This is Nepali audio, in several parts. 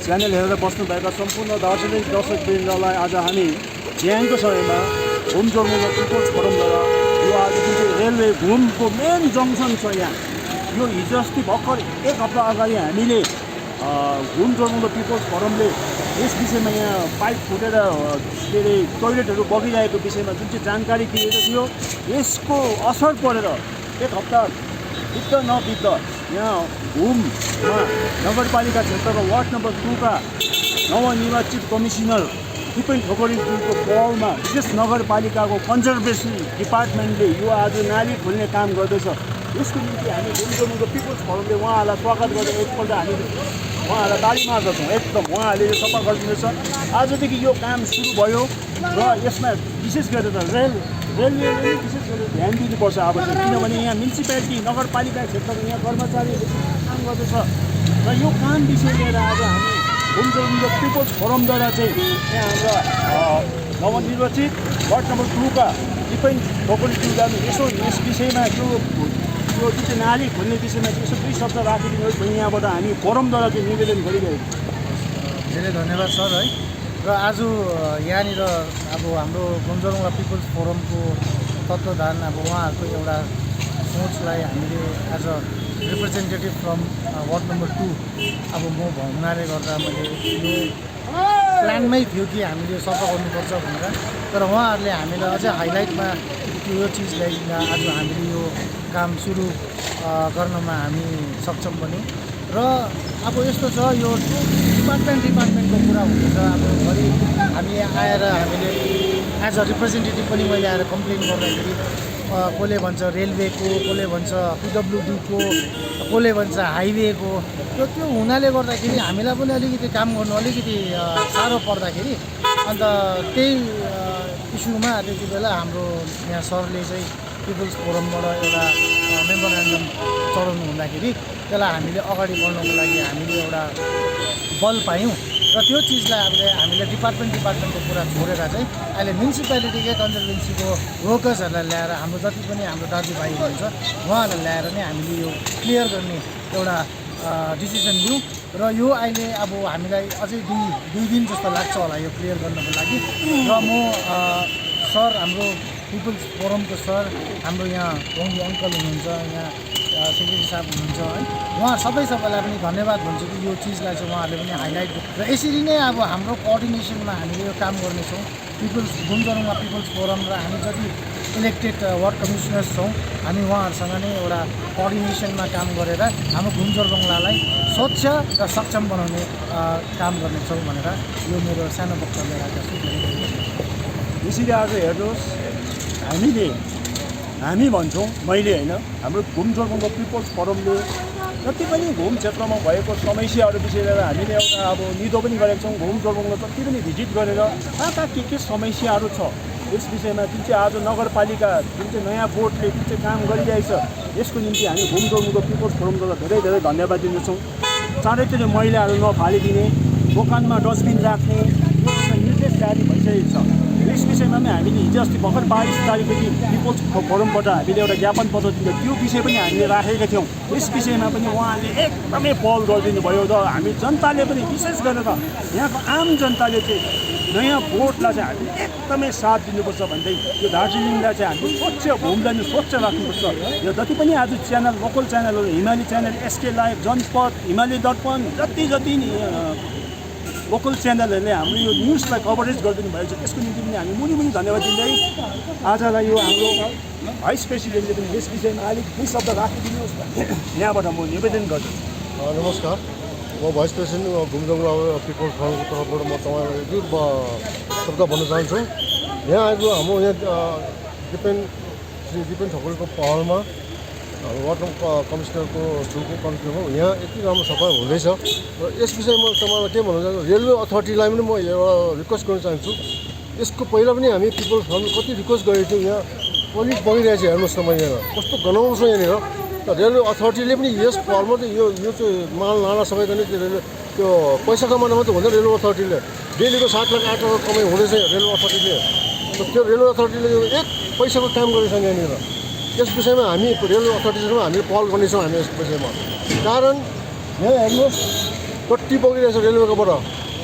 च्यानल हेरेर बस्नुभएका सम्पूर्ण दार्जिलिङ दर्शकवृन्दलाई आज हामी बिहानको समयमा घुम जोरमुलो पिपल्स फोरमद्वारा यो आज जुन चाहिँ रेलवे घुमको मेन जङ्सन छ यहाँ यो हिजो अस्ति भर्खर एक हप्ता अगाडि हामीले घुम जोरमुलो पिपल्स फोरमले यस विषयमा यहाँ पाइप फुटेर के अरे टोइलेटहरू बगिरहेको विषयमा जुन चाहिँ जानकारी दिएको थियो यसको असर परेर एक हप्ता बित्द नबित्द यहाँ घुममा नगरपालिका क्षेत्रको वार्ड नम्बर 2 का नवनिर्वाचित कमिसनर दिपेन ठोकरीको पहलमा विशेष नगरपालिकाको कन्जर्भेसन डिपार्टमेन्टले यो आज नाली खोल्ने काम गर्दैछ। यसको निम्ति हामी घुमजोरमुलो पिपल्स फोरमले उहाँहरूलाई स्वागत गरेर एकपल्ट हामी उहाँहरूलाई ताली मार्दछौँ। एकदम उहाँहरूले यो सफा गरिदिँदैछ। आजदेखि यो काम सुरु भयो र यसमा विशेष गरेर रेलवेले पनि विशेष गरेर ध्यान दिनुपर्छ अब किनभने यहाँ म्युनिसिपालिटी नगरपालिका क्षेत्रको यहाँ कर्मचारीहरू काम गर्दैछ र यो काम विषय लिएर आज हामी घुमजोरमुलो पिपल्स फोरमद्वारा चाहिँ यहाँ हाम्रा नवनिर्वाचित वार्ड नम्बर 2 का दिपेन ठोकरीज्यूले यसो यस विषयमा यो जुन चाहिँ नाली खोल्ने विषयमा चाहिँ यसो 2 शब्द राखिदिनुहोस् भन्ने यहाँबाट हामी फोरमद्वारा चाहिँ निवेदन गरिरहेको छौँ। धेरै धन्यवाद सर है। र आज यहाँनिर अब हाम्रो घुमजोरमुलो पिपल्स फोरमको तत्त्वधान अब उहाँहरूको एउटा सोचलाई हामीले as a representative from ward number 2 अब म हुनाले गर्दा मैले यो प्लानमै थियो कि हामीले यो सफा गर्नुपर्छ भनेर, तर उहाँहरूले हामीलाई अझै हाइलाइटमा यो चिज ल्याइदिँदा आज हामीले यो काम सुरु गर्नमा हामी सक्षम बन्यौँ। र अब यस्तो छ यो डिपार्टमेन्टको कुरा हुँदैछ। अब घरि हामी आएर हामीले एज अ रिप्रेजेन्टेटिभ पनि मैले आएर कम्प्लेन गर्दाखेरि कसले भन्छ रेलवेको, कसले भन्छ पिडब्ल्युडीको, कसले भन्छ हाइवेको, त्यो हुनाले गर्दाखेरि हामीलाई पनि अलिकति काम गर्नु अलिकति साह्रो पर्दाखेरि अन्त त्यही इस्युमा त्यति बेला हाम्रो यहाँ सरले चाहिँ पिपल्स फोरमबाट एउटा मेमोरेन्डम चढाउनु हुँदाखेरि त्यसलाई हामीले अगाडि बढ्नको लागि हामीले एउटा बल पायौँ र त्यो चिजलाई हामीले डिपार्टमेन्टको कुरा छोडेर चाहिँ अहिले म्युनिसिपालिटीकै कन्जर्भेन्सीको वर्कर्सहरूलाई ल्याएर हाम्रो जति पनि हाम्रो दाजुभाइ हुनुहुन्छ उहाँहरूलाई ल्याएर नै हामीले यो क्लियर गर्ने एउटा डिसिजन लियौँ। र यो अहिले अब हामीलाई अझै दुई दिन जस्तो लाग्छ होला यो क्लियर गर्नको लागि। र म सर हाम्रो पिपल्स फोरमको सर हाम्रो यहाँ गाउँले अङ्कल हुनुहुन्छ, यहाँ सेक्रेटरी साहब हुनुहुन्छ है, उहाँ सबैलाई पनि धन्यवाद भन्छु कि यो चिजलाई चाहिँ उहाँहरूले पनि हाइलाइट र यसरी नै अब हाम्रो कोअर्डिनेसनमा हामीले यो काम गर्नेछौँ। घुमजोरमुलो पिपल्स फोरम र हामी जति इलेक्टेड वार्ड कमिसनर्स छौँ हामी उहाँहरूसँग नै एउटा कोअर्डिनेसनमा काम गरेर हाम्रो घुमजोरमुलोलाई स्वच्छ र सक्षम बनाउने काम गर्नेछौँ भनेर यो मेरो सानो वक्तव्य राखेको छु। यसरी आज हेर्नुहोस् हामी भन्छौँ, मैले होइन, हाम्रो घुमजोरमुलो पिपल्स फोरमले जति पनि घुम क्षेत्रमा भएको समस्याहरू विषय लिएर हामीले एउटा अब निदो पनि गरेका छौँ। घुमजोरमुलो जति पनि भिजिट गरेर कहाँ के समस्याहरू छ यस विषयमा जुन चाहिँ आज नगरपालिका जुन चाहिँ नयाँ बोर्डले जुन चाहिँ काम गरिरहेछ यसको निम्ति हामी घुमजोरमुलो पिपल्स फोरमद्वारा धेरै धन्यवाद दिन्छौँ। चाँडैतिर मैलाहरू नफालिदिने, दोकानमा डस्टबिन राख्ने यो निर्देश जारी भइसकेको छ। यस विषयमा पनि हामीले हिजो अस्ति भर्खर 22 तारिकदेखि पिपल्स फोरमबाट हामीले एउटा ज्ञापन पत्र दिँदा त्यो विषय पनि हामीले राखेका थियौँ। यस विषयमा पनि उहाँले एकदमै पहल गरिदिनु भयो र हामी जनताले पनि विशेष गरेर यहाँको आम जनताले चाहिँ नयाँ बोर्डलाई चाहिँ हामीले एकदमै साथ दिनुपर्छ भन्दै यो दार्जिलिङलाई चाहिँ हामीले स्वच्छ घुमलाई नै स्वच्छ राख्नुपर्छ। यो जति पनि आज च्यानल लोकल च्यानलहरू हिमाली च्यानल, एसके लाइभ, जनपद, हिमाली दर्पण जति लोकल च्यानलहरूले हाम्रो यो न्युजलाई कभरेज गरिदिनु भएको छ त्यसको निम्ति पनि हामी मुनि धन्यवाद दिँदै आजलाई यो हाम्रो भाइस प्रेसिडेन्टले पनि यस विषयमा अलिक 2 शब्द राखिदिनुहोस् भन्ने यहाँबाट म निवेदन गर्छु। नमस्कार, म भाइस प्रेसिडेन्ट घुमजोरमुलो पिपल्स फोरमको तर्फबाट म तपाईँलाई एक शब्द भन्न चाहन्छु। यहाँ आज हाम्रो यहाँ दिपेन ठोकरीको पहलमा वार्ड कमिसनरको थ्रुको कन्ट्रीमा यहाँ यति राम्रो सफाइ हुँदैछ र यस विषयमा तपाईँलाई के भन्न चाहन्छु, रेलवे अथोरिटीलाई पनि म एउटा रिक्वेस्ट गर्न चाहन्छु। यसको पहिला पनि हामी पिपल्स फोरमले कति रिक्वेस्ट गरेको थियौँ। यहाँ टोइलेट बगिरहेको छ, हेर्नुहोस् तपाईँ यहाँ कस्तो गनाउनु छ यहाँनिर। र रेलवे अथोरिटीले पनि यस पहलमा चाहिँ यो चाहिँ माल नाला सबै गर्ने त्यो पैसा कमाउन मात्रै हुँदैन। रेलवे अथोरिटीले डेलीको 7 लाख 8 लाख कमाइ हुँदैछ रेलवे अथोरिटीले। त्यो रेलवे अथोरिटीले यो एक पैसाको काम गरेको छैन यहाँनिर। यस विषयमा हामी रेलवे अथोरिटीसँग हामीले पहल गर्नेछौँ। हामी यस विषयमा कारण यहाँ हेर्नुहोस् कति बगिरहेछ रेलवेकोबाट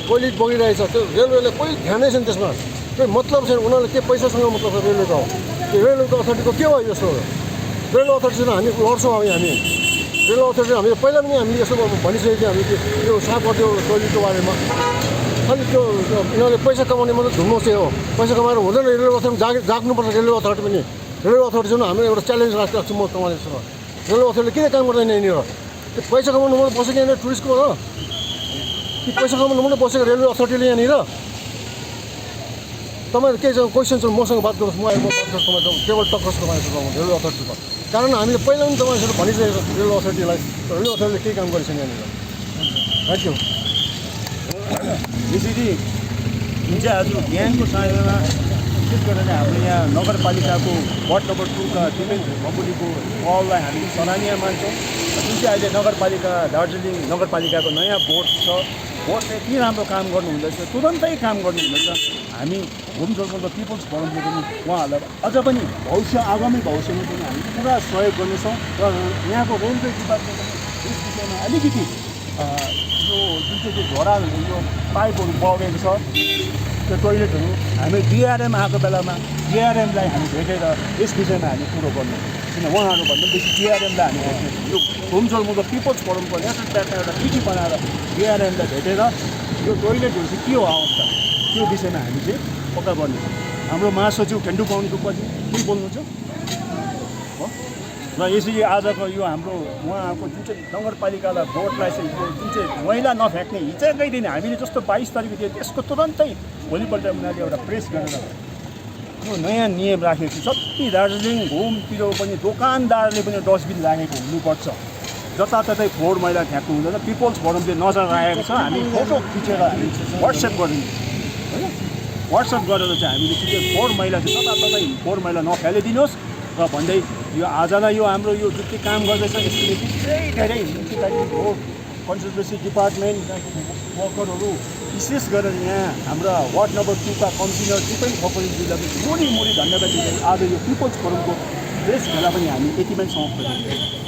कहिले बगिरहेछ त्यो रेलवेले कोही ध्यानै छैन त्यसमा केही मतलब छैन उनीहरूले के पैसासँग मतलब छ रेलवेको त्यो रेलवेको अथोरिटीको के भयो यस्तो रेलवे अथोरिटीसँग हामी लड्छौँ हामी रेलवे अथोरिटी हामीले पहिला पनि हामीले यसो भनिसकेको थियौँ हामी त्यो साफ गर्थ्यो टोइलेटको बारेमा खालि त्यो यिनीहरूले पैसा कमाउने मात्रै धुम्नु चाहिँ हो पैसा कमाएर हुँदैन रेलवे अथोरिटी जाग्नुपर्छ रेलवे अथोरिटी पनि रेलवे अथोरिटीसँग हाम्रो एउटा च्यालेन्ज राख्छु म तपाईँसँग रेलवे अथोरिटीले किन काम गर्दैन यहाँनिर त्यो पैसा कमाउनु मात्रै बसेको यहाँनिर टुरिस्टको हो कि पैसा कमाउनु मात्रै बसेको रेलवे अथोरिटीले यहाँनिर तपाईँहरू केही क्वेसन छ मसँग बात गर्नुहोस् म बात गर्छु तपाईँको केवल टक्कसको मान्छे रेलवे अथोरिटीको कारण हामीले पहिला पनि तपाईँसँग भनिसकेको छ रेलवे अथोरिटीलाई रेलवे अथोरिटीले केही काम गरेको छैन यहाँनिर थ्याङ्क यू यसरी जुन चाहिँ आज बिहानको समयमा विशेष गरेर हाम्रो यहाँ नगरपालिकाको वार्ड नम्बर 2 का दिपेन बबुलीको पहललाई हामी सराहनीय मान्छौँ जुन चाहिँ अहिले नगरपालिका दार्जिलिङ नगरपालिकाको नयाँ बोर्ड छ बोर्डले यति राम्रो काम गर्नुहुँदैछ तुरन्तै काम गर्नुहुँदैछ हामी घुम जोरबङ्गलो पिपल्स फोरमले पनि उहाँहरूलाई अझ पनि आगामी भविष्यमा पनि हामी पुरा सहयोग गर्नेछौँ र यहाँको रेलवे डिपार्टमेन्टले यस विषयमा अलिकति यो जुन चाहिँ झोडाहरू यो पाइपहरू बगेको छ त्यो टोइलेटहरू हामी डिआरएम आएको बेलामा डिआरएमलाई हामी भेटेर यस विषयमा हामी कुरो गर्नु किन उहाँहरूभन्दा बेसी डिआरएमलाई हामी भेट्ने यो घुम जोरबङ्गलो पिपल्स फोरमको नेसनल प्याटर्न एउटा चिठी बनाएर डिआरएमलाई भेटेर यो टोइलेटहरू चाहिँ के हो अवस्था त्यो विषयमा हामी चाहिँ पक्का गर्नेछौँ हाम्रो महासचिव खेन्डु पाउनुको पछि के बोल्नुहुन्छ हो र यसरी आजको यो हाम्रो उहाँको जुन चाहिँ नगरपालिकालाई बोर्डलाई चाहिँ जुन चाहिँ मैला नफ्याँक्ने हिजोकै दिन हामीले जस्तो 22 तारिक थियो त्यसको तुरन्तै भोलिपल्ट उनीहरूले एउटा प्रेस गरेर यो नयाँ नियम राखेको छ जति दार्जिलिङ घुमतिर पनि दोकानदारले पनि डस्टबिन राखेको हुनुपर्छ जताततै फोहोर मैला फ्याँक्नु हुँदैन पिपल्स फोरमले नजर राखेको छ हामी फोटो खिचेर हामी वाट्सएप गरिदिनु होइन वाट्सएप गरेर चाहिँ हामीले त्यो फोहोर मैला चाहिँ जताततै फोहोर मैला नफ्यालिदिनुहोस् र भन्दै यो आजलाई यो हाम्रो यो जुन चाहिँ काम गर्दैछ यसको निम्ति धेरै म्युनिसिपालिटी हो कन्जर्भेन्सी डिपार्टमेन्ट वर्करहरू विशेष गरेर यहाँ हाम्रा वार्ड नम्बर 2 का कन्सिलर दिपेन खबरकजीलाई पनि मुरी धन्यवाद दिँदै आज यो पिपल्स फोरमको प्रेस भेला पनि हामी यतिमै समाप्त गर्छौँ।